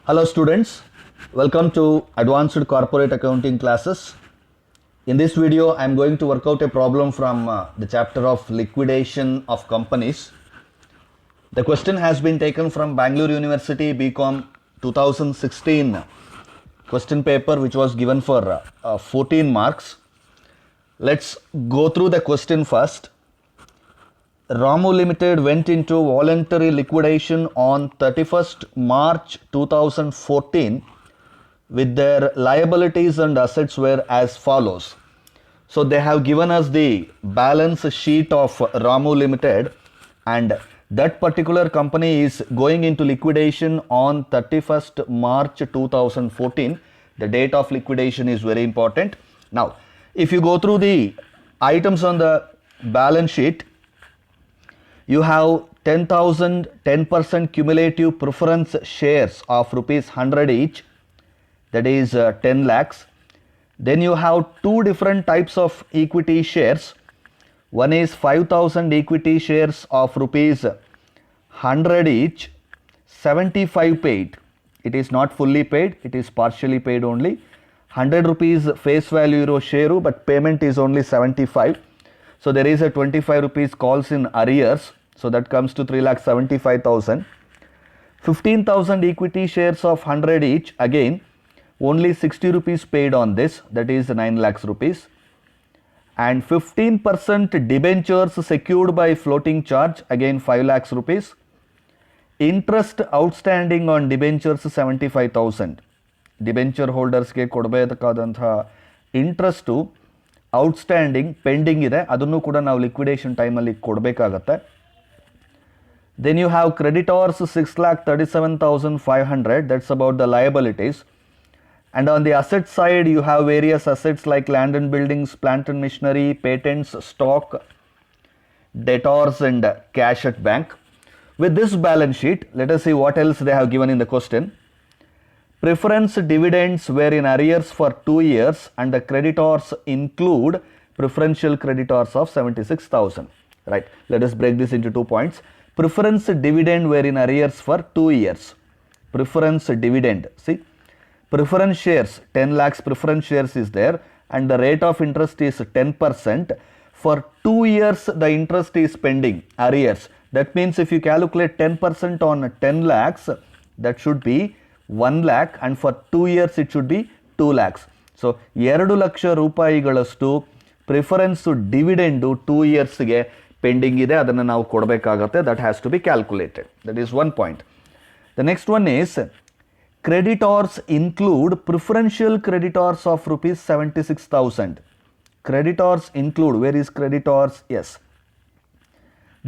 Hello students, welcome to Advanced Corporate Accounting classes. In this video, I am going to work out a problem from the chapter of liquidation of companies. The question has been taken from Bangalore University BCom 2016 question paper, which was given for 14 marks. Let's go through the question first. Ramu Limited went into voluntary liquidation on 31st March 2014 with their liabilities and assets were as follows. So they have given us the balance sheet of Ramu Limited, and that particular company is going into liquidation on 31st March 2014. The date of liquidation is very important. Now, if you go through the items on the balance sheet, you have 10% cumulative preference shares of rupees 100 each, that is 10 lakhs. Then you have two different types of equity shares. One is 5,000 equity shares of rupees 100 each, 75 paid. It is not fully paid, it is partially paid only. 100 rupees face value euro share, but payment is only 75. So there is a 25 rupees calls in arrears. So that comes to 3,75,000. 15,000 equity shares of 100 each. Again, only 60 rupees paid on this. That is 9 lakhs rupees. And 15% debentures secured by floating charge. Again 5 lakhs rupees. Interest outstanding on debentures 75,000. Debenture holders ke kodbekadantha interest outstanding pending ide, adannu kuda ನಾವು liquidation time ಅಲ್ಲಿ ಕೊಡಬೇಕಾಗುತ್ತೆ. Then you have creditors 6,37,500, that's about the liabilities. And on the asset side, you have various assets like land and buildings, plant and machinery, patents, stock, debtors and cash at bank. With this balance sheet, let us see what else they have given in the question. Preference dividends were in arrears for 2 years and the creditors include preferential creditors of 76,000. Right, let us break this into 2 points. Preference dividend were in arrears for 2 years. Preference dividend, see, preference shares, 10 lakhs preference shares is there and the rate of interest is 10%. For 2 years, the interest is pending, arrears. That means if you calculate 10% on 10 lakhs, that should be 1 lakh, and for 2 years it should be 2 lakhs. So, 2 lakh ರೂಪಾಯಿಗಳಷ್ಟು preference dividend 2 ಇಯರ್ಸ್ಗೆ pending ಇದೆ, ಅದನ್ನು ನಾವು ಕೊಡಬೇಕಾಗತ್ತೆ. That has to be calculated. That is one point. The next one is creditors include preferential creditors of rupees 76,000. Creditors include, where is creditors? Yes.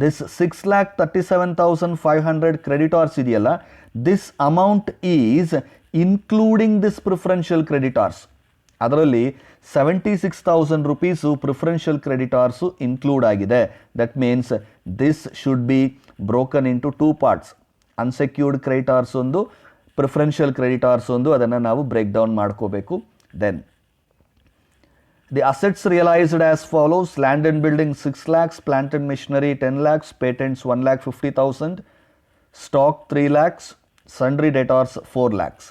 This 6,37,500 creditors idiyalla, this amount is including this preferential creditors. ಅದರಲ್ಲಿ 76,000 rupees preferential creditors include ಆಗಿದೆ. That means this should be broken into 2 parts. Unsecured creditors ಒಂದು, preferential creditors ಒಂದು, ಅದನ್ನು ನಾವು break down ಮಾಡ್ಕೋಬೇಕು. Then the assets realized as follows: land and building 6 lakhs, plant and machinery 10 lakhs, patents 1,50,000, stock 3 lakhs, sundry debtors 4 lakhs.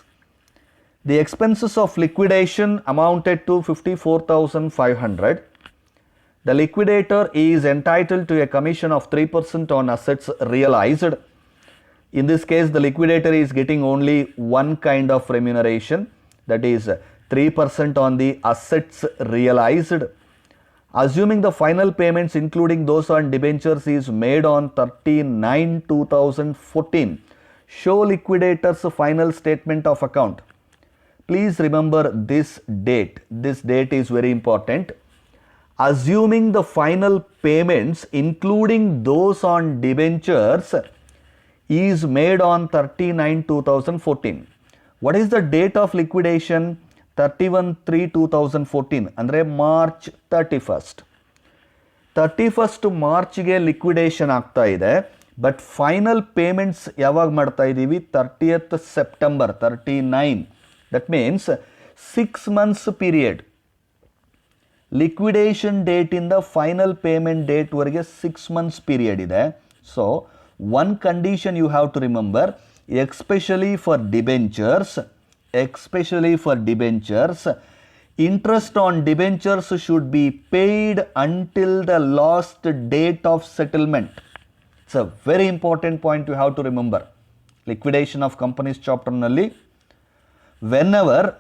The expenses of liquidation amounted to 54,500. The liquidator is entitled to a commission of 3% on assets realized. In this case, the liquidator is getting only one kind of remuneration, that is 3% on the assets realized. Assuming the final payments including those on debentures is made on 39/2014, show liquidator's final statement of account. Please remember this date. This date is very important. Assuming the final payments including those on debentures is made on 39/2014. What is the date of liquidation? 31/3/2014 ಅಂದರೆ March 31st ಮಾರ್ಚ್ಗೆ liquidation ಆಗ್ತಾ ಇದೆ. But final payments ಯಾವಾಗ ಮಾಡ್ತಾ ಇದ್ದೀವಿ? 30th September 39. That means 6 months period. Liquidation ಡೇಟಿಂದ final payment ಡೇಟ್ವರೆಗೆ 6 months period ಇದೆ. So one condition you have to remember, especially for debentures, interest on debentures should be paid until the last date of settlement. It's a very important point you have to remember. Liquidation of companies chapter nalli, whenever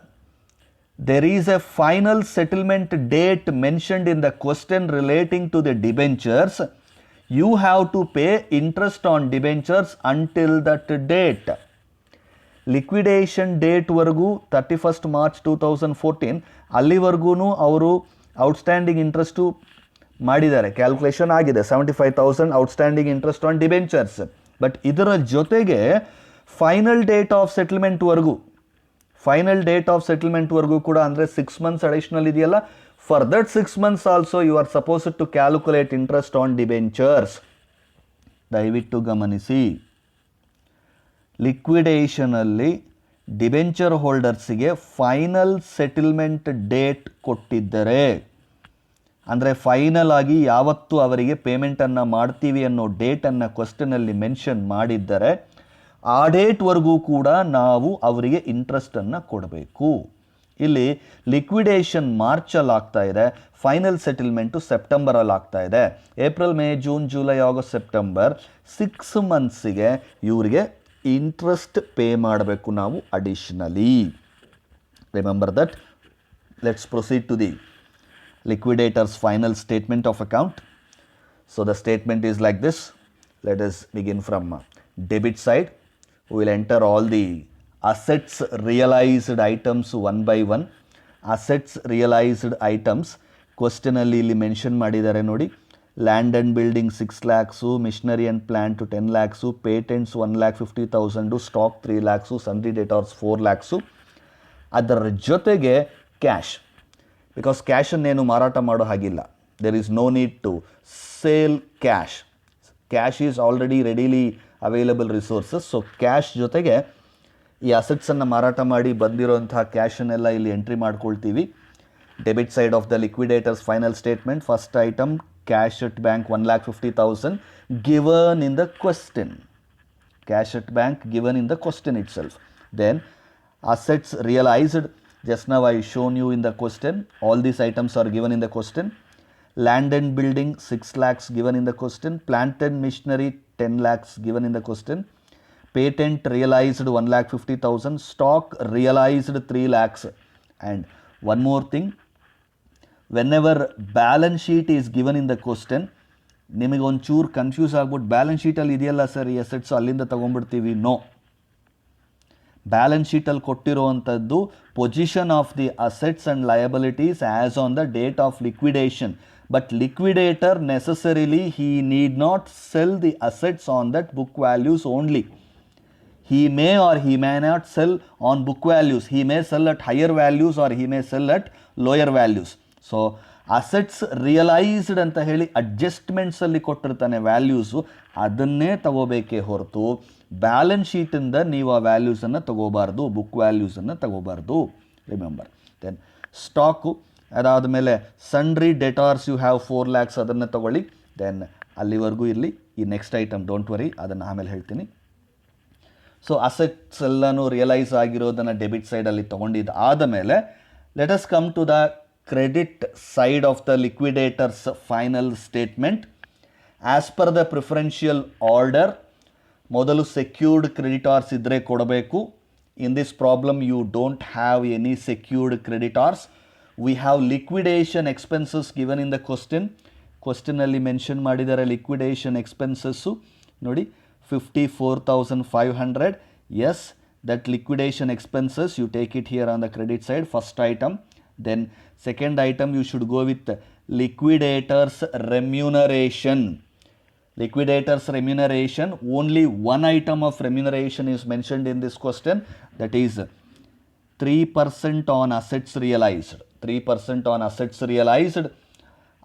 there is a final settlement date mentioned in the question relating to the debentures, you have to pay interest on debentures until that date. Liquidation ಡೇಟ್ವರೆಗೂ 31st March 2014 ಅಲ್ಲಿವರೆಗೂ ಅವರು outstanding interest ಮಾಡಿದ್ದಾರೆ, calculation ಆಗಿದೆ 75,000 outstanding interest on debentures. But ಇದರ ಜೊತೆಗೆ final date of ಸೆಟಲ್ಮೆಂಟ್ವರೆಗೂ ಕೂಡ ಅಂದರೆ 6 months additional ಇದೆಯಲ್ಲ, for that 6 months also you are supposed to calculate interest on debentures. ದಯವಿಟ್ಟು ಗಮನಿಸಿ, ಲಿಕ್ವಿಡೇಷನಲ್ಲಿ ಡಿಬೆಂಚರ್ ಹೋಲ್ಡರ್ಸಿಗೆ ಫೈನಲ್ ಸೆಟಲ್ಮೆಂಟ್ ಡೇಟ್ ಕೊಟ್ಟಿದ್ದರೆ, ಅಂದರೆ ಫೈನಲ್ ಆಗಿ ಯಾವತ್ತು ಅವರಿಗೆ ಪೇಮೆಂಟನ್ನು ಮಾಡ್ತೀವಿ ಅನ್ನೋ ಡೇಟನ್ನು ಕ್ವಶನಲ್ಲಿ ಮೆನ್ಷನ್ ಮಾಡಿದ್ದರೆ ಆ ಡೇಟ್ವರೆಗೂ ಕೂಡ ನಾವು ಅವರಿಗೆ ಇಂಟ್ರೆಸ್ಟನ್ನು ಕೊಡಬೇಕು. ಇಲ್ಲಿ ಲಿಕ್ವಿಡೇಷನ್ ಮಾರ್ಚಲ್ಲಿ ಆಗ್ತಾ ಇದೆ, ಫೈನಲ್ ಸೆಟಲ್ಮೆಂಟು ಸೆಪ್ಟೆಂಬರಲ್ಲಿ ಆಗ್ತಾ ಇದೆ. April, May, June, July, August, September 6 monthsಗೆ ಇವರಿಗೆ ಇಂಟ್ರೆಸ್ಟ್ ಪೇ ಮಾಡಬೇಕು ನಾವು additionally. Remember that. Let's proceed to the liquidator's final statement of account. So the statement is like this. Let us begin from debit side. We will enter all the assets realized items one by one. Assets realized items question ಅಲ್ಲಿ ಇಲ್ಲಿ mention ಮಾಡಿದ್ದಾರೆ ನೋಡಿ. Land and building 6 lakhs, machinery and plant 10 lakhs, patents 1,50,000, stock 3 lakhs, sundry debtors 4 lakhs. ಅದರ ಜೊತೆಗೆ cash, because ಕ್ಯಾಶನ್ನೇನು ಮಾರಾಟ ಮಾಡೋ ಹಾಗಿಲ್ಲ. There is no need to sale cash. Cash is already readily available resources. So cash ಜೊತೆಗೆ ಈ ಅಸೆಟ್ಸನ್ನು ಮಾರಾಟ ಮಾಡಿ ಬಂದಿರೋಂತಹ ಕ್ಯಾಶನ್ನೆಲ್ಲ ಇಲ್ಲಿ ಎಂಟ್ರಿ ಮಾಡ್ಕೊಳ್ತೀವಿ. Debit side of the liquidators final statement. First item cash at bank 1,50,000 given in the question. Cash at bank given in the question itself. Then assets realized, just now I shown you in the question, all these items are given in the question. Land and building 6 lakhs given in the question. Plant and machinery 10 lakhs given in the question. Patent realized 1,50,000. Stock realized 3 lakhs. And one more thing, whenever balance sheet is given in the question, ನಿಮಗೆ ಒಂಚೂರು confuse ಆಗ್ಬಿಟ್ಟು balance ಶೀಟಲ್ಲಿ ಇದೆಯಲ್ಲ sir ಈ assets ಅಲ್ಲಿಂದ ತೊಗೊಂಡ್ಬಿಡ್ತೀವಿ. No, balance ಶೀಟಲ್ಲಿ ಕೊಟ್ಟಿರುವಂಥದ್ದು position of the assets and liabilities as on the date of liquidation. But liquidator necessarily he need not sell the assets on that book values only. He may or he may not sell on book values. He may sell at higher values or he may sell at lower values. So assets realised ಅಂತ ಹೇಳಿ ಅಡ್ಜಸ್ಟ್ಮೆಂಟ್ಸಲ್ಲಿ ಕೊಟ್ಟಿರ್ತಾನೆ values, ಅದನ್ನೇ ತಗೋಬೇಕೇ ಹೊರತು balance ಶೀಟಿಂದ ನೀವು ಆ ವ್ಯಾಲ್ಯೂಸನ್ನು ತಗೋಬಾರ್ದು, book ವ್ಯಾಲ್ಯೂಸನ್ನು ತಗೋಬಾರ್ದು. Remember. Then stock, ಅದಾದ ಮೇಲೆ sundry ಡೆಟಾರ್ಸ್ you have 4 lakhs, ಅದನ್ನು ತಗೊಳ್ಳಿ. ದೆನ್ ಅಲ್ಲಿವರೆಗೂ ಇರಲಿ. ಈ ನೆಕ್ಸ್ಟ್ ಐಟಮ್ ಡೋಂಟ್ ವರಿ, ಅದನ್ನು ಆಮೇಲೆ ಹೇಳ್ತೀನಿ. ಸೊ ಅಸೆಟ್ಸ್ ಎಲ್ಲನೂ ರಿಯಲೈಸ್ ಆಗಿರೋದನ್ನು ಡೆಬಿಟ್ ಸೈಡಲ್ಲಿ ತೊಗೊಂಡಿದ್ದು ಆದಮೇಲೆ let us come to the credit side of the liquidators final statement. As per the preferential order ಮೊದಲು ಸೆಕ್ಯೂರ್ಡ್ ಕ್ರೆಡಿಟಾರ್ಸ್ ಇದ್ದರೆ ಕೊಡಬೇಕು. In this problem you don't have any secured creditors. We have liquidation expenses given in the ಕ್ವಶನಲ್ಲಿ mention ಮಾಡಿದ್ದಾರೆ. Liquidation expenses ನೋಡಿ 54,500. Yes, that liquidation expenses, you take it here on the credit side, first item. Then second item, you should go with liquidators remuneration. Liquidators remuneration, only one item of remuneration is mentioned in this question, that is 3% on assets realized. 3% on assets realized.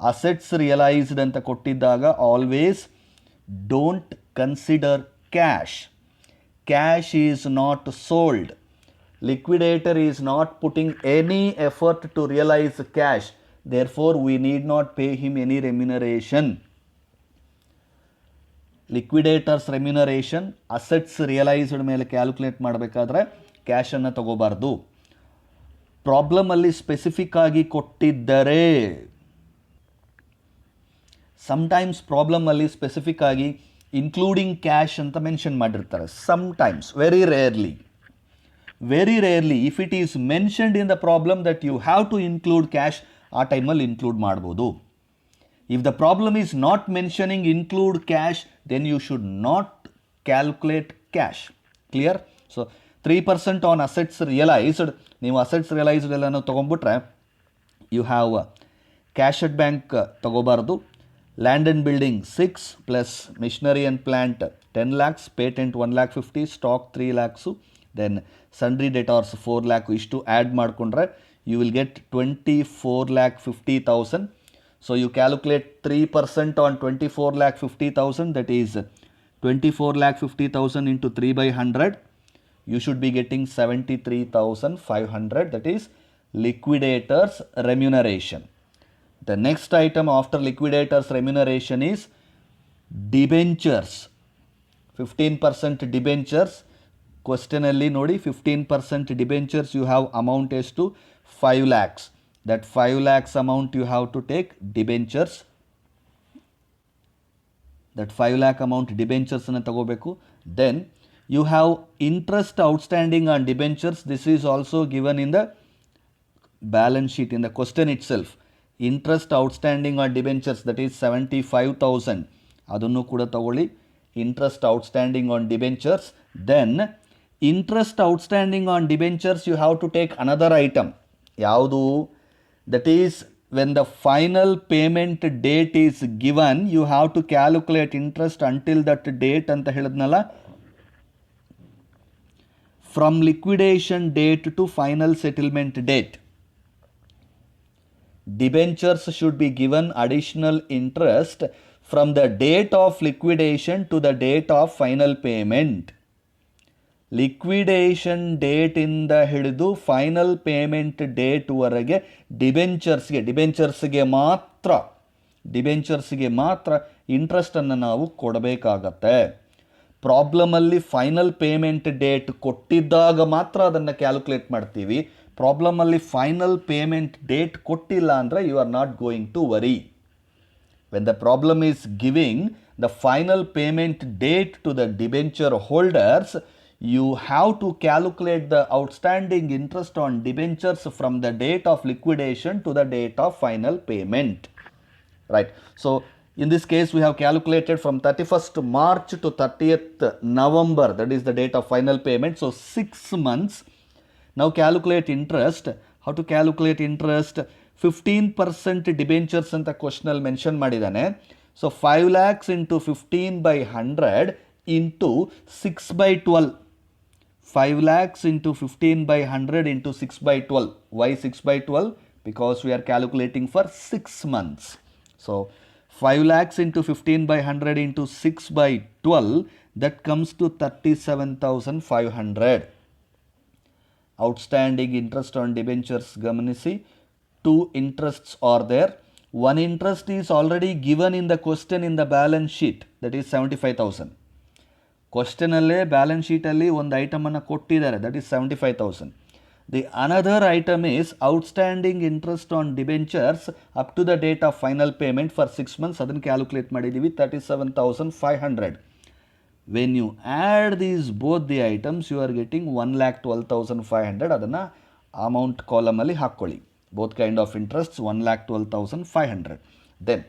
Assets realized anta kottiddaga always don't consider cash. Cash is not sold. Liquidator is not putting any effort to realize cash. Therefore, we need not pay him any remuneration. Liquidators remuneration assets realised ಮೇಲೆ calculate ಮಾಡಬೇಕಾದ್ರೆ ಕ್ಯಾಶನ್ನು ತಗೋಬಾರ್ದು. ಪ್ರಾಬ್ಲಮಲ್ಲಿ specific ಆಗಿ ಕೊಟ್ಟಿದ್ದರೆ, sometimes ಪ್ರಾಬ್ಲಮಲ್ಲಿ specific ಆಗಿ including cash ಅಂತ ಮೆನ್ಷನ್ ಮಾಡಿರ್ತಾರೆ. Sometimes, very rarely, if it is mentioned in the problem that you have to include cash, ಆ ಟೈಮಲ್ಲಿ ಇನ್ಕ್ಲೂಡ್ ಮಾಡ್ಬೋದು. If the problem is not mentioning include cash, then you should not calculate cash. Clear? So 3% on assets realized. ನೀವು assets realized ಎಲ್ಲನೂ ತೊಗೊಂಡ್ಬಿಟ್ರೆ you have cash at bank ತಗೋಬಾರ್ದು. Land and building 6 plus machinery and plant 10 lakhs, patent 1 lakh 50, stock 3 lakhs, then sundry debtors 4 lakh. ಇಷ್ಟು add ಮಾಡಿಕೊಂಡ್ರೆ you will get 24,50,000. So you calculate 3% on 24,50,000, that is 24,50,000 into 3 by 100. You should be getting 73,500, that is liquidators remuneration. The next item after liquidators remuneration is debentures. 15% debentures. Question alli nodi, 15% debentures you have amount is to 5 lakhs. That 5 lakhs amount you have to take debentures. That 5 lakh amount debentures na tagobeku. Then you have interest outstanding on debentures. This is also given in the balance sheet in the question itself. Interest outstanding on debentures, that is 75,000. Adunnu kuda tagoli. Interest outstanding on debentures. Then interest outstanding on debentures you have to take another item. Yaudu? That is when the final payment date is given, you have to calculate interest until that date anta heladnala. From liquidation date to final settlement date, debentures should be given additional interest from the date of liquidation to the date of final payment. Liquidation ಡೇಟಿಂದ ಹಿಡಿದು final payment ಡೇಟ್ವರೆಗೆ ಡಿಬೆಂಚರ್ಸ್ಗೆ ಮಾತ್ರ ಇಂಟ್ರೆಸ್ಟನ್ನು ನಾವು ಕೊಡಬೇಕಾಗತ್ತೆ. ಪ್ರಾಬ್ಲಮಲ್ಲಿ final payment date ಕೊಟ್ಟಿದ್ದಾಗ ಮಾತ್ರ ಅದನ್ನು ಕ್ಯಾಲ್ಕುಲೇಟ್ ಮಾಡ್ತೀವಿ. ಪ್ರಾಬ್ಲಮಲ್ಲಿ ಫೈನಲ್ ಪೇಮೆಂಟ್ ಡೇಟ್ ಕೊಟ್ಟಿಲ್ಲ ಅಂದರೆ you are not going to worry. When the problem is giving the final payment date to the debenture holders, you have to calculate the outstanding interest on debentures from the date of liquidation to the date of final payment. Right. So in this case we have calculated from 31st March to 30th November, that is the date of final payment. So 6 months. Now calculate interest. How to calculate interest? 15% debentures anta question ಅಲ್ಲಿ mention ಮಾಡಿದ್ದಾನೆ. So 5 lakhs into 15 by 100 into 6 by 12. 5 lakhs into 15 by 100 into 6 by 12. Why 6 by 12? Because we are calculating for 6 months. So 5 lakhs into 15 by 100 into 6 by 12, that comes to 37,500. Outstanding interest on debentures, gamanisi, 2 interests are there. One interest is already given in the question in the balance sheet, that is 75,000. ಕ್ವಶನಲ್ಲೇ balance ಶೀಟಲ್ಲಿ ಒಂದು ಐಟಮನ್ನು ಕೊಟ್ಟಿದ್ದಾರೆ, that is 75,000. The another item is outstanding interest on debentures up to the date of final payment for 6 months. ಅದನ್ನು calculate ಮಾಡಿದ್ದೀವಿ 37,500. When you add these both the items you are getting 1,12,500. ಅದನ್ನು amount ಕಾಲಮಲ್ಲಿ ಹಾಕ್ಕೊಳ್ಳಿ. Both kind of interests 1,12,500. Then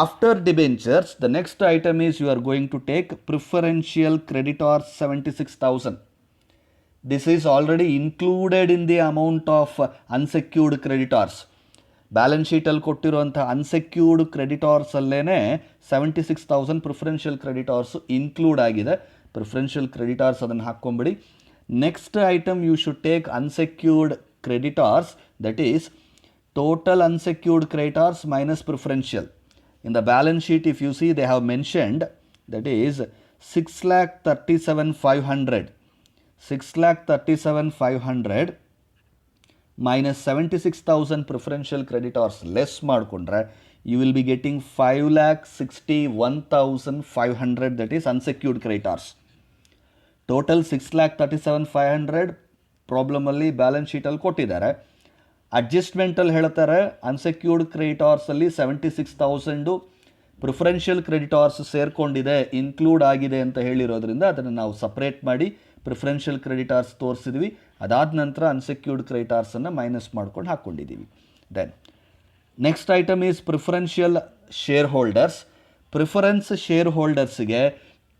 after debentures, the next item is you are going to take preferential creditors 76,000. This is already included in the amount of unsecured creditors. Balance sheet ಅಲ್ಲಿ ಕೊಟ್ಟಿರುವಂಥ unsecured creditors ಅಲ್ಲೇನೆ 76,000 preferential creditors include ಆಗಿದೆ. preferential creditors ಅದನ್ನು ಹಾಕ್ಕೊಂಬಿಡಿ. Next item you should take unsecured creditors, that is total unsecured creditors minus preferential. In the balance sheet, if you see, they have mentioned, that is 6,37,500. 6,37,500 minus 76,000 preferential creditors less ಮಾಡ್ಕೊಂಡ್ರೆ you will be getting 5,61,500, that is unsecured creditors. Total 6,37,500 ಪ್ರಾಬ್ಲಮಲ್ಲಿ balance ಶೀಟಲ್ಲಿ ಕೊಟ್ಟಿದ್ದಾರೆ. ಅಡ್ಜಸ್ಟ್ಮೆಂಟಲ್ಲಿ ಹೇಳ್ತಾರೆ unsecured ಕ್ರೆಡಿಟಾರ್ಸಲ್ಲಿ 76,000 preferential creditors ಸೇರ್ಕೊಂಡಿದೆ, include ಆಗಿದೆ ಅಂತ ಹೇಳಿರೋದ್ರಿಂದ ಅದನ್ನು ನಾವು separate ಮಾಡಿ preferential creditors ತೋರಿಸಿದ್ವಿ. ಅದಾದ ನಂತರ ಅನ್ಸೆಕ್ಯೂರ್ಡ್ ಕ್ರೆಡಿಟಾರ್ಸನ್ನು ಮೈನಸ್ ಮಾಡ್ಕೊಂಡು ಹಾಕ್ಕೊಂಡಿದ್ದೀವಿ. Then next item is preferential share holders. Preference share ಹೋಲ್ಡರ್ಸ್ಗೆ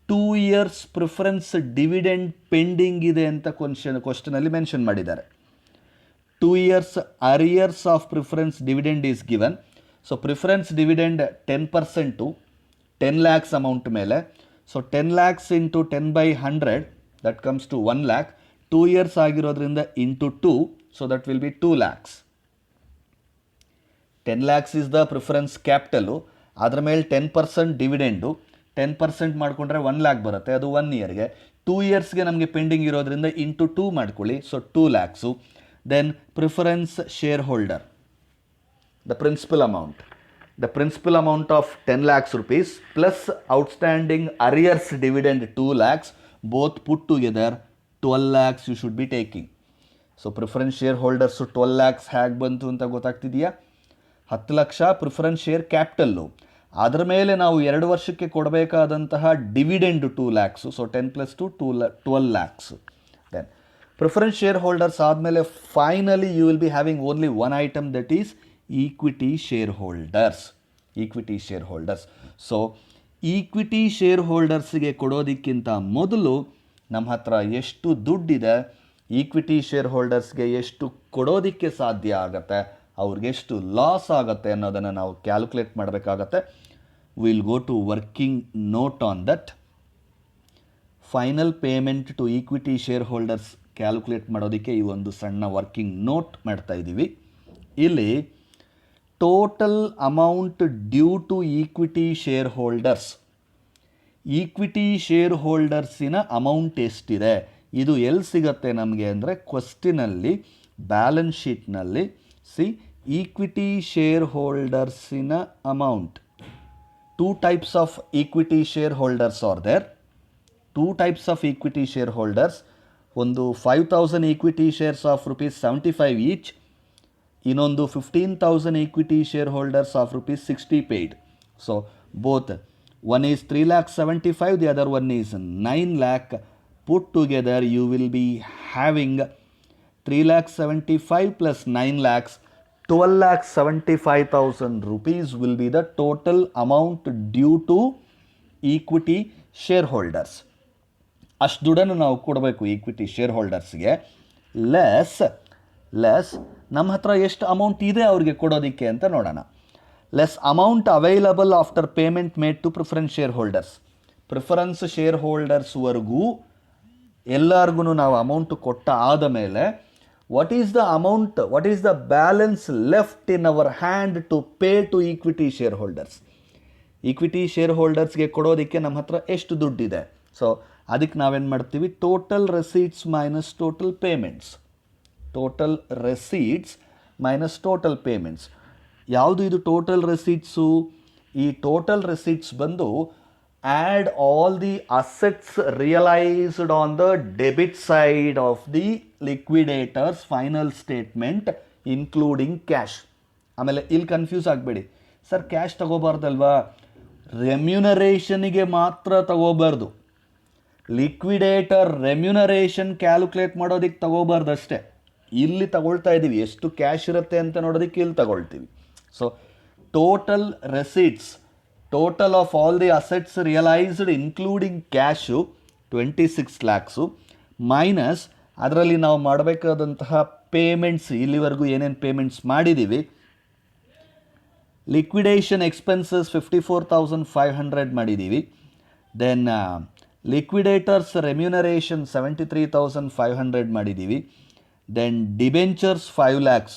2 years ಪ್ರಿಫರೆನ್ಸ್ ಡಿವಿಡೆಂಡ್ ಪೆಂಡಿಂಗ್ ಇದೆ ಅಂತ ಕ್ವಶನಲ್ಲಿ ಮೆನ್ಷನ್ ಮಾಡಿದ್ದಾರೆ. 2 years arrears of preference dividend is given. So preference dividend 10% 10 lakhs amount ಮೇಲೆ. So 10 lakhs into 10/100 that comes to 1 lakh. 2 years ಆಗಿರೋದ್ರಿಂದ into 2, so that will be 2 lakhs. 10 lakhs is the preference capital, ಅದರ ಮೇಲೆ 10% dividend, 10% ಮಾಡಿಕೊಂಡ್ರೆ 1 lakh ಬರುತ್ತೆ, ಅದು 1 yearಗೆ. 2 yearsಗೆ ನಮಗೆ pending ಇರೋದ್ರಿಂದ into 2 ಮಾಡ್ಕೊಳ್ಳಿ, so 2 lakhs. Then preference share holder, the principal amount of 10 lakhs rupees plus outstanding arrears dividend 2 lakhs, both put together 12 lakhs you should be taking. So preference shareholders 12 lakhs ಹೇಗೆ ಬಂತು ಅಂತ ಗೊತ್ತಾಗ್ತಿದೆಯಾ? 10 lakh preference share capital, ಅದರ ಮೇಲೆ ನಾವು 2 ವರ್ಷಕ್ಕೆ ಕೊಡಬೇಕಾದಂತಹ dividend 2 lakhs, so 10 + 2 12 lakhs. Then preference share holders ಆದಮೇಲೆ finally you will be having only one item, that is equity share holders. So equity share ಹೋಲ್ಡರ್ಸ್ಗೆ ಕೊಡೋದಕ್ಕಿಂತ ಮೊದಲು ನಮ್ಮ ಹತ್ರ ಎಷ್ಟು ದುಡ್ಡಿದೆ, ಈಕ್ವಿಟಿ ಶೇರ್ ಹೋಲ್ಡರ್ಸ್ಗೆ ಎಷ್ಟು ಕೊಡೋದಕ್ಕೆ ಸಾಧ್ಯ ಆಗುತ್ತೆ, ಅವ್ರಿಗೆ ಎಷ್ಟು ಲಾಸ್ ಆಗುತ್ತೆ ಅನ್ನೋದನ್ನು ನಾವು ಕ್ಯಾಲ್ಕುಲೇಟ್ ಮಾಡಬೇಕಾಗತ್ತೆ. Will go to working note on that. Final payment to equity share holders calculate ಮಾಡೋದಕ್ಕೆ ಈ ಒಂದು ಸಣ್ಣ ವರ್ಕಿಂಗ್ ನೋಟ್ ಮಾಡ್ತಾ ಇದ್ದೀವಿ. ಇಲ್ಲಿ total amount due to equity share holders, equity share ಹೋಲ್ಡರ್ಸಿನ ಅಮೌಂಟ್ ಎಷ್ಟಿದೆ, ಇದು ಎಲ್ಲಿ ಸಿಗುತ್ತೆ ನಮಗೆ ಅಂದರೆ ಕ್ವಶ್ಚನಲ್ಲಿ ಬ್ಯಾಲೆನ್ಸ್ ಶೀಟ್ನಲ್ಲಿ ಈಕ್ವಿಟಿ ಶೇರ್ ಹೋಲ್ಡರ್ಸಿನ amount. 2 types of equity shareholders are there. 2 types of equity shareholders. ಒಂದು 5,000 equity shares of ₹75 each. ಇನ್ನೊಂದು 15,000 equity shareholders of ₹60 paid. So both, one is 3,75,000, the other one is 9 lakh. Put together you will be having 3,75,000 plus 9 lakhs, 12,75,000 rupees will be the total amount due to equity shareholders. ಅಷ್ಟು ದುಡ್ಡನ್ನು ನಾವು ಕೊಡಬೇಕು equity share ಹೋಲ್ಡರ್ಸ್ಗೆ. Less ನಮ್ಮ ಹತ್ರ ಎಷ್ಟು amount ಇದೆ ಅವ್ರಿಗೆ ಕೊಡೋದಕ್ಕೆ ಅಂತ ನೋಡೋಣ. Less amount available after payment made to preference share holders. Preference share ಹೋಲ್ಡರ್ಸ್ವರೆಗೂ ಎಲ್ಲರಿಗೂ ನಾವು ಅಮೌಂಟ್ ಕೊಟ್ಟ ಆದ ಮೇಲೆ what is the balance left in our hand to pay to equity shareholders. Equity share ಹೋಲ್ಡರ್ಸ್ಗೆ ಕೊಡೋದಕ್ಕೆ ನಮ್ಮ ಹತ್ರ ಎಷ್ಟು ದುಡ್ಡಿದೆ. ಸೊ ಅದಕ್ಕೆ ನಾವೇನು ಮಾಡ್ತೀವಿ, total receipts minus total payments. Total receipts minus total payments. ಯಾವುದು ಇದು ಟೋಟಲ್ ರೆಸೀಟ್ಸು? ಈ ಟೋಟಲ್ ರೆಸೀಟ್ಸ್ ಬಂದು add all the assets realized on the debit side of the liquidator's final statement including cash. ಆಮೇಲೆ ಇಲ್ಲಿ ಕನ್ಫ್ಯೂಸ್ ಆಗಬೇಡಿ, ಸರ್ ಕ್ಯಾಶ್ ತಗೋಬಾರ್ದಲ್ವಾ? ರೆಮ್ಯುನರೇಷನ್ಗೆ ಮಾತ್ರ ತಗೋಬಾರ್ದು. Liquidator remuneration calculate ಮಾಡೋದಕ್ಕೆ ತಗೋಬಾರ್ದಷ್ಟೇ. ಇಲ್ಲಿ ತಗೊಳ್ತಾ ಇದ್ದೀವಿ, ಎಷ್ಟು ಕ್ಯಾಶ್ ಇರುತ್ತೆ ಅಂತ ನೋಡೋದಕ್ಕೆ ಇಲ್ಲಿ ತಗೊಳ್ತೀವಿ. So total receipts, total of all the assets realised including cash 26 lakhs minus ಅದರಲ್ಲಿ ನಾವು ಮಾಡಬೇಕಾದಂತಹ ಪೇಮೆಂಟ್ಸ್, ಇಲ್ಲಿವರೆಗೂ ಏನೇನು ಪೇಮೆಂಟ್ಸ್ ಮಾಡಿದ್ದೀವಿ. ಲಿಕ್ವಿಡೇಷನ್ ಎಕ್ಸ್ಪೆನ್ಸಸ್ 54,500 ಮಾಡಿದ್ದೀವಿ. ದೆನ್ ಲಿಕ್ವಿಡೇಟರ್ಸ್ ರೆಮ್ಯುನರೇಷನ್ 73,500 ಮಾಡಿದ್ದೀವಿ. Then debentures 5 lakhs,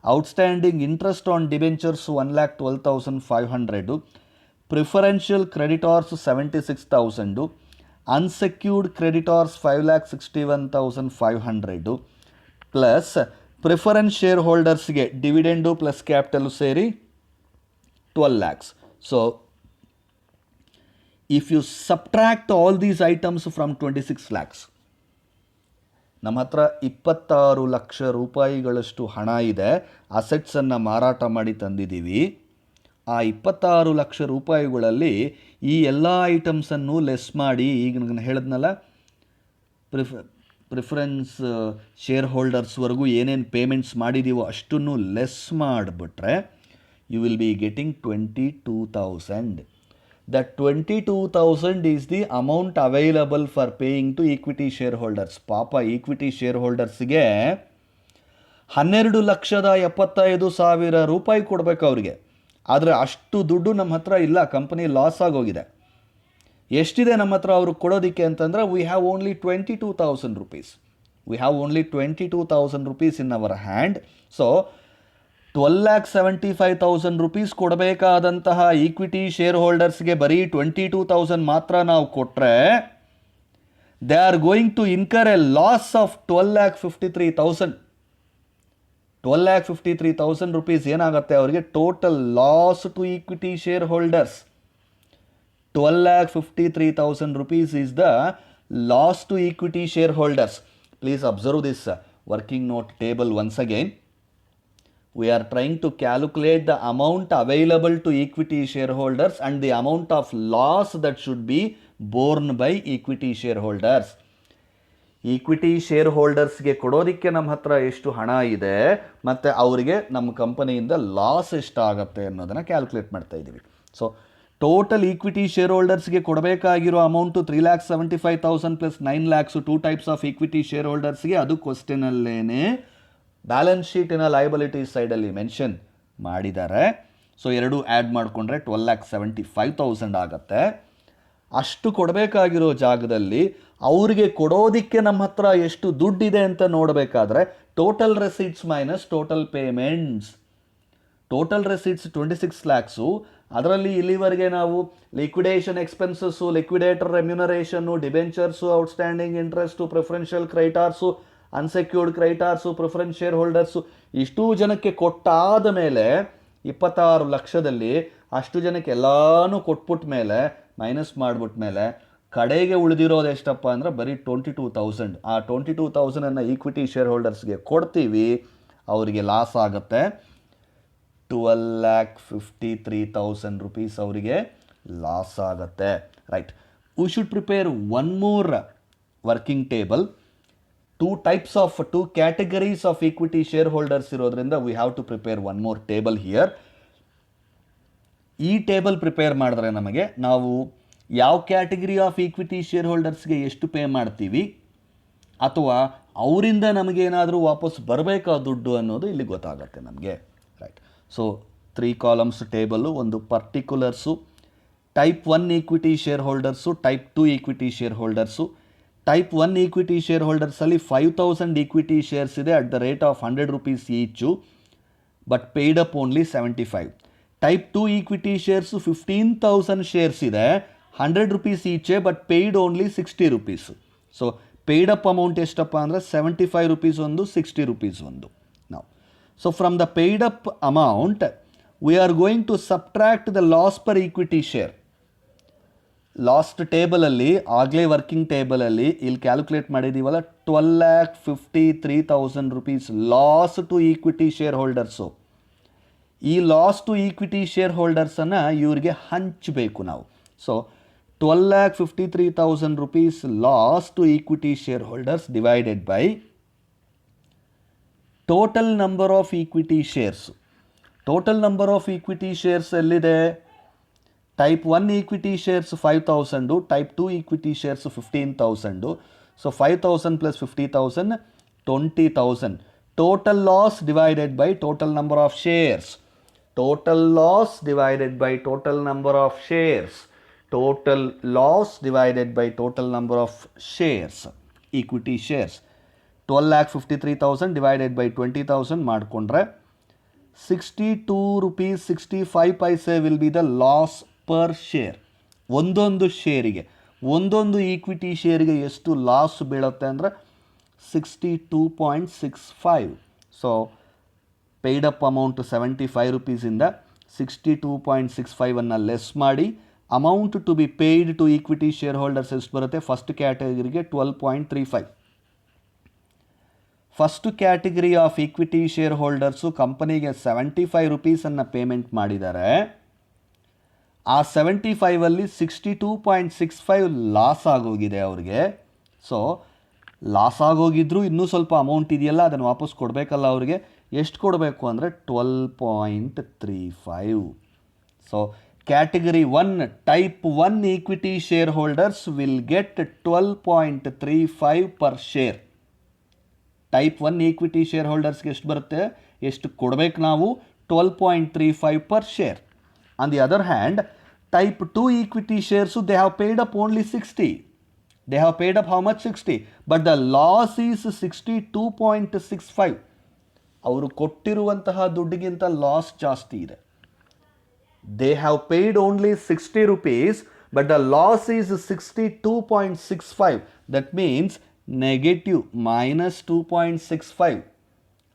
outstanding interest on debentures 1,12,500, preferential creditors 76,000, unsecured creditors 5,61,500 plus preference share ಹೋಲ್ಡರ್ಸ್ಗೆ dividend plus capital ಸೇರಿ 12 lakhs. So if you subtract all these items from 26 lakhs, ನಮ್ಮ ಹತ್ರ 26 ಲಕ್ಷ ರೂಪಾಯಿಗಳಷ್ಟು ಹಣ ಇದೆ, ಅಸೆಟ್ಸನ್ನು ಮಾರಾಟ ಮಾಡಿ ತಂದಿದ್ದೀವಿ. ಆ 26 ಲಕ್ಷ ರೂಪಾಯಿಗಳಲ್ಲಿ ಈ ಎಲ್ಲ ಐಟಮ್ಸನ್ನು ಲೆಸ್ ಮಾಡಿ, ಈಗ ನಾನು ಹೇಳಿದ್ನಲ್ಲ ಪ್ರಿಫರೆನ್ಸ್ ಶೇರ್ ಹೋಲ್ಡರ್ಸ್ವರೆಗೂ ಏನೇನು ಪೇಮೆಂಟ್ಸ್ ಮಾಡಿದ್ದೀವೋ ಅಷ್ಟನ್ನು ಲೆಸ್ ಮಾಡಿಬಿಟ್ರೆ you will be getting 22,000. That 22,000 is the amount available for paying to equity shareholders. ಪಾಪ ಈಕ್ವಿಟಿ ಶೇರ್ ಹೋಲ್ಡರ್ಸ್ಗೆ 12,75,000 ರೂಪಾಯಿ ಕೊಡಬೇಕು ಅವ್ರಿಗೆ. ಆದರೆ ಅಷ್ಟು ದುಡ್ಡು ನಮ್ಮ ಹತ್ರ ಇಲ್ಲ, ಕಂಪನಿ ಲಾಸ್ ಆಗೋಗಿದೆ. ಎಷ್ಟಿದೆ ನಮ್ಮ ಹತ್ರ ಅವ್ರಿಗೆ ಕೊಡೋದಕ್ಕೆ ಅಂತಂದರೆ we have only 22,000 rupees. We have only 22,000 rupees in our hand. So 12,75,000 rupees ಕೊಡಬೇಕಾದಂತಹ ಈಕ್ವಿಟಿ ಶೇರ್ ಹೋಲ್ಡರ್ಸ್ಗೆ ಬರೀ 22,000 ಮಾತ್ರ ನಾವು ಕೊಟ್ಟರೆ they are going to incur a loss of 12,53,000. 12,53,000 rupees ಏನಾಗುತ್ತೆ ಅವರಿಗೆ total loss to equity share holders. 12,53,000 rupees is the loss to equity shareholders. Please observe this working note table once again. We are trying to calculate the amount available to equity shareholders and the amount of loss that should be borne by equity shareholders. Equity share ಹೋಲ್ಡರ್ಸ್ಗೆ ಕೊಡೋದಕ್ಕೆ ನಮ್ಮ ಹತ್ರ ಎಷ್ಟು ಹಣ ಇದೆ ಮತ್ತು ಅವರಿಗೆ ನಮ್ಮ ಕಂಪನಿಯಿಂದ ಲಾಸ್ ಎಷ್ಟಾಗುತ್ತೆ ಅನ್ನೋದನ್ನು ಕ್ಯಾಲ್ಕುಲೇಟ್ ಮಾಡ್ತಾ ಇದ್ದೀವಿ. ಸೊ ಟೋಟಲ್ ಈಕ್ವಿಟಿ ಶೇರ್ ಹೋಲ್ಡರ್ಸ್ಗೆ ಕೊಡಬೇಕಾಗಿರೋ amount 3,75,000 plus 9 lakhs, 2 types of equity share ಹೋಲ್ಡರ್ಸ್ಗೆ ಅದು ಕ್ವಶ್ಚನಲ್ಲೇನೆ ಬ್ಯಾಲೆನ್ಸ್ ಶೀಟಿನ ಲಯಬಿಲಿಟೀಸ್ ಸೈಡಲ್ಲಿ ಮೆನ್ಷನ್ ಮಾಡಿದ್ದಾರೆ. ಸೊ ಎರಡು ಆ್ಯಡ್ ಮಾಡಿಕೊಂಡ್ರೆ 12,75,000 ಆಗುತ್ತೆ. ಅಷ್ಟು ಕೊಡಬೇಕಾಗಿರೋ ಜಾಗದಲ್ಲಿ ಅವರಿಗೆ ಕೊಡೋದಕ್ಕೆ ನಮ್ಮ ಹತ್ರ ಎಷ್ಟು ದುಡ್ಡಿದೆ ಅಂತ ನೋಡಬೇಕಾದ್ರೆ total receipts minus total payments. Total receipts 26 lakhs. ಅದರಲ್ಲಿ ಇಲ್ಲಿವರೆಗೆ ನಾವು liquidation expenses, liquidator remuneration, debentures, outstanding interest, preferential creditors, unsecured creditors, preference share holders ಇಷ್ಟೂ ಜನಕ್ಕೆ ಕೊಟ್ಟಾದ ಮೇಲೆ 26 ಲಕ್ಷದಲ್ಲಿ ಅಷ್ಟು ಜನಕ್ಕೆ ಎಲ್ಲನೂ ಕೊಟ್ಬಿಟ್ಟ ಮೇಲೆ ಮೈನಸ್ ಮಾಡಿಬಿಟ್ಟ ಮೇಲೆ ಕಡೆಗೆ ಉಳಿದಿರೋದು ಎಷ್ಟಪ್ಪ ಅಂದರೆ ಬರೀ 22,000. ಆ 22,000 ಈಕ್ವಿಟಿ ಶೇರ್ ಹೋಲ್ಡರ್ಸ್ಗೆ ಕೊಡ್ತೀವಿ, ಅವರಿಗೆ ಲಾಸ್ ಆಗುತ್ತೆ. 12,53,000 rupees ಅವರಿಗೆ ಲಾಸ್ ಆಗುತ್ತೆ. Right, we should prepare one more working table. two categories of equity shareholders ಇರೋದ್ರಿಂದ we have to prepare one more table here. ಈ ಟೇಬಲ್ ಪ್ರಿಪೇರ್ ಮಾಡಿದ್ರೆ ನಮಗೆ ನಾವು ಯಾವ ಕ್ಯಾಟಗರಿ ಆಫ್ ಈಕ್ವಿಟಿ ಶೇರ್ ಹೋಲ್ಡರ್ಸ್ಗೆ ಎಷ್ಟು ಪೇ ಮಾಡ್ತೀವಿ ಅಥವಾ ಅವರಿಂದ ನಮಗೇನಾದರೂ ವಾಪಸ್ ಬರಬೇಕಾ ದುಡ್ಡು ಅನ್ನೋದು ಇಲ್ಲಿ ಗೊತ್ತಾಗುತ್ತೆ ನಮಗೆ. ರೈಟ್, ಸೊ 3 columns ಟೇಬಲ್ಲು, ಒಂದು particulars, type 1 equity share holders, type 2 equity share holders. Type 1 equity share ಹೋಲ್ಡರ್ಸಲ್ಲಿ 5,000 ಈಕ್ವಿಟಿ ಶೇರ್ಸ್ ಇದೆ at the rate of 100 rupees each, but paid up only 75. Type 2 equity shares 15,000 shares ಇದೆ, 100 rupees each, but paid only 60 rupees. So paid up amount ಎಷ್ಟಪ್ಪ ಅಂದರೆ 75 rupees ಒಂದು, 60 rupees ಒಂದು. ನಾವು so from the paid up amount we are going to subtract the loss per equity share. Last ಟೇಬಲಲ್ಲಿ, ಆಗಲೇ working ಟೇಬಲಲ್ಲಿ ಇಲ್ಲಿ ಕ್ಯಾಲ್ಕುಲೇಟ್ ಮಾಡಿದ್ದೀವಲ್ಲ, 12,53,000 rupees loss to equity share holders. ಈ ಲಾಸ್ ಟು ಈಕ್ವಿಟಿ ಶೇರ್ ಹೋಲ್ಡರ್ಸನ್ನು ಇವ್ರಿಗೆ ಹಂಚಬೇಕು ನಾವು. So 12,53,000 rupees loss to equity share holders divided by total number of equity shares. Total number of equity shares ಎಲ್ಲಿದೆ? Type 1 equity shares 5,000, type 2 equity shares 15,000. So 5,000 plus 50,000 20,000. Total loss divided by total number of shares. Total loss divided by total number of shares. Total loss divided by total number of shares, equity shares. 12,53,000 divided by 20,000 ಮಾಡಿಕೊಂಡ್ರೆ 62 rupees 65 paise will be the loss per share. ಒಂದೊಂದು ಶೇರಿಗೆ, ಒಂದೊಂದು equity ಶೇರಿಗೆ ಎಷ್ಟು loss ಬೀಳುತ್ತೆ ಅಂದರೆ 62.65. So paid up amount 75 rupees ಇಂದ 62.65 ಅನ್ನು less ಮಾಡಿ amount to be paid to equity share holders ಎಷ್ಟು ಬರುತ್ತೆ? ಫಸ್ಟ್ ಕ್ಯಾಟಗರಿಗೆ 12.35. First category of equity share holders ಕಂಪನಿಗೆ 75 ರುಪೀಸನ್ನು ಪೇಮೆಂಟ್ ಮಾಡಿದ್ದಾರೆ. ಆ 75ಅಲ್ಲಿ 62.65 ಲಾಸ್ ಆಗೋಗಿದೆ ಅವ್ರಿಗೆ. ಸೊ ಲಾಸ್ ಆಗೋಗಿದ್ರು ಇನ್ನೂ ಸ್ವಲ್ಪ ಅಮೌಂಟ್ ಇದೆಯಲ್ಲ, ಅದನ್ನು ವಾಪಸ್ ಕೊಡಬೇಕಲ್ಲ ಅವ್ರಿಗೆ. ಎಷ್ಟು ಕೊಡಬೇಕು ಅಂದರೆ 12.35. So category 1 type 1 equity share holders will get 12.35 per share. Type 1 equity share ಹೋಲ್ಡರ್ಸ್ಗೆ ಎಷ್ಟು ಬರುತ್ತೆ, ಎಷ್ಟು ಕೊಡಬೇಕು ನಾವು? 12.35 per share. On the other hand, type 2 equity shares they have paid up only 60. They have paid up how much? 60. But the loss is 62.65. ಅವರು ಕೊಟ್ಟಿರುವಂತಹ ದುಡ್ಡಿಗಿಂತ loss ಜಾಸ್ತಿ ಇದೆ. They have paid only 60 rupees, but the loss is 62.65. That means negative -2.65.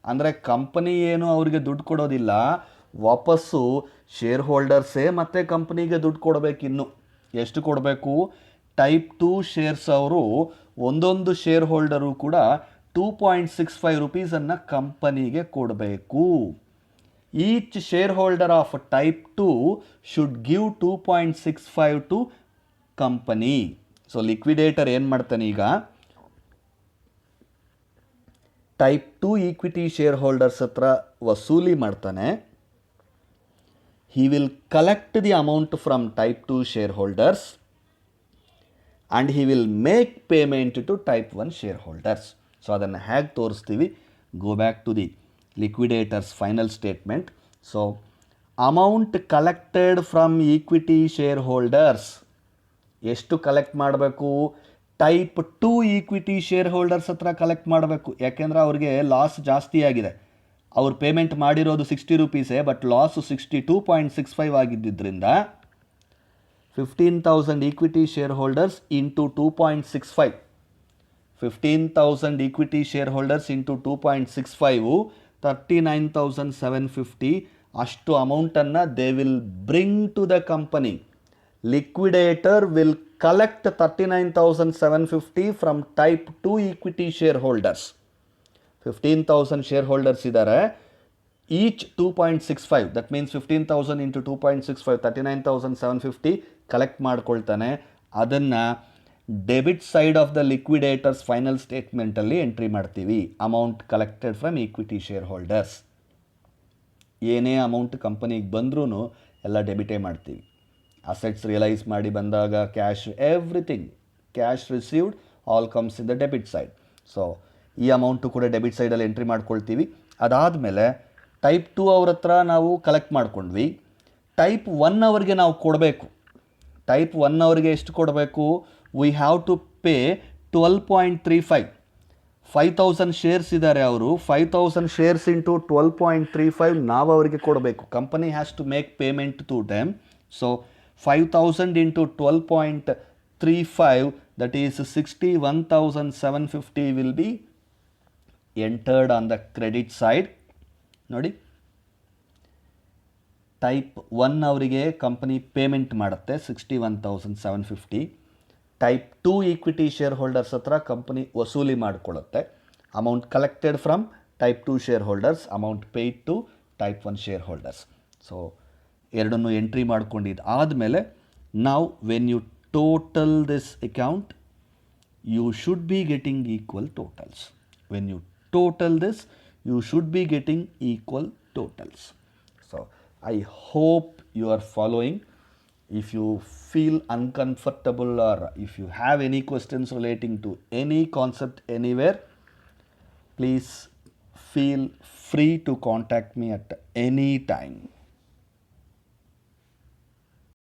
ಅಂದರೆ company ಏನು ಅವರಿಗೆ ದುಡ್ಡು ಕೊಡೋದಿಲ್ಲ, ವಾಪಸ್ಸು ಶೇರ್ ಹೋಲ್ಡರ್ಸೇ ಮತ್ತೆ ಕಂಪನಿಗೆ ದುಡ್ಡು ಕೊಡಬೇಕಿನ್ನು. ಎಷ್ಟು ಕೊಡಬೇಕು? ಟೈಪ್ 2 ಶೇರ್ಸ್ ಅವರು ಒಂದೊಂದು ಶೇರ್ ಹೋಲ್ಡರು ಕೂಡ 2.65 ರುಪೀಸನ್ನು ಕಂಪನಿಗೆ ಕೊಡಬೇಕು. Each share holder of type 2 should give 2.65 to company. So liquidator ಏನು ಮಾಡ್ತಾನೆ ಈಗ? ಟೈಪ್ 2 ಈಕ್ವಿಟಿ ಶೇರ್ ಹೋಲ್ಡರ್ಸ್ ಹತ್ರ ವಸೂಲಿ ಮಾಡ್ತಾನೆ. He will collect the amount from type 2 share holders and he will make payment to type 1 shareholders. So ಅದನ್ನು ಹೇಗೆ ತೋರಿಸ್ತೀವಿ? Go back to the liquidators final statement. So amount collected from equity shareholders ಎಷ್ಟು collect ಮಾಡಬೇಕು? Type 2 equity share holders ಹತ್ರ collect ಮಾಡಬೇಕು. ಯಾಕೆಂದರೆ ಅವ್ರಿಗೆ loss ಜಾಸ್ತಿ ಆಗಿದೆ. ಅವ್ರು ಪೇಮೆಂಟ್ ಮಾಡಿರೋದು 60 ರುಪೀಸೇ, ಬಟ್ ಲಾಸು 62.65 ಆಗಿದ್ದರಿಂದ 15,000 equity shareholders into 2.65. 15,000 equity shareholders into 2.65 39,750. ಅಷ್ಟು ಅಮೌಂಟನ್ನು they will bring to the company. Liquidator will collect 39,750 from type 2 equity share holders. 15,000 share holders ಇದ್ದಾರೆ. Each 2.65, that means 15,000 into 2.65 39,750 collect ಮಾಡ್ಕೊಳ್ತಾನೆ. ಅದನ್ನು debit side of the liquidators final ಸ್ಟೇಟ್ಮೆಂಟಲ್ಲಿ entry ಮಾಡ್ತೀವಿ. Amount collected from equity share holders. ಏನೇ amount ಕಂಪನಿಗೆ ಬಂದ್ರೂ ಎಲ್ಲ ಡೆಬಿಟೇ ಮಾಡ್ತೀವಿ. ಅಸೆಟ್ಸ್ ರಿಯಲೈಸ್ ಮಾಡಿ ಬಂದಾಗ cash, everything cash received all comes in the debit side. So ಈ ಅಮೌಂಟು ಕೂಡ ಡೆಬಿಟ್ ಸೈಡಲ್ಲಿ ಎಂಟ್ರಿ ಮಾಡ್ಕೊಳ್ತೀವಿ. ಅದಾದಮೇಲೆ ಟೈಪ್ 2 ಅವ್ರ ಹತ್ರ ನಾವು ಕಲೆಕ್ಟ್ ಮಾಡ್ಕೊಂಡ್ವಿ. ಟೈಪ್ 1 ಅವ್ರಿಗೆ ನಾವು ಕೊಡಬೇಕು. ಟೈಪ್ 1 ಅವರಿಗೆ ಎಷ್ಟು ಕೊಡಬೇಕು? We have to pay 12.35. 5,000 shares ಇದ್ದಾರೆ ಅವರು. 5,000 ಶೇರ್ಸ್ ಇಂಟು 12.35 ನಾವು ಅವರಿಗೆ ಕೊಡಬೇಕು. Company has to make payment to them. So 5,000 into 12.35 that is 61,750 will be entered on the credit side. ನೋಡಿ, ಟೈಪ್ 1 ಅವರಿಗೆ ಕಂಪನಿ ಪೇಮೆಂಟ್ ಮಾಡುತ್ತೆ 61,750. ಟೈಪ್ 2 ಈಕ್ವಿಟಿ ಶೇರ್ ಹೋಲ್ಡರ್ಸ್ ಹತ್ರ company ವಸೂಲಿ ಮಾಡಿಕೊಳ್ಳುತ್ತೆ. Amount collected from type 2 share holders, amount paid to type 1 share holders. So ಎರಡನ್ನು entry ಮಾಡ್ಕೊಂಡಿದ್ದು ಆದಮೇಲೆ ನಾವು when you total this account you should be getting equal totals. When you total this, you should be getting equal totals. So I hope you are following. If you feel uncomfortable or if you have any questions relating to any concept anywhere, please feel free to contact me at any time.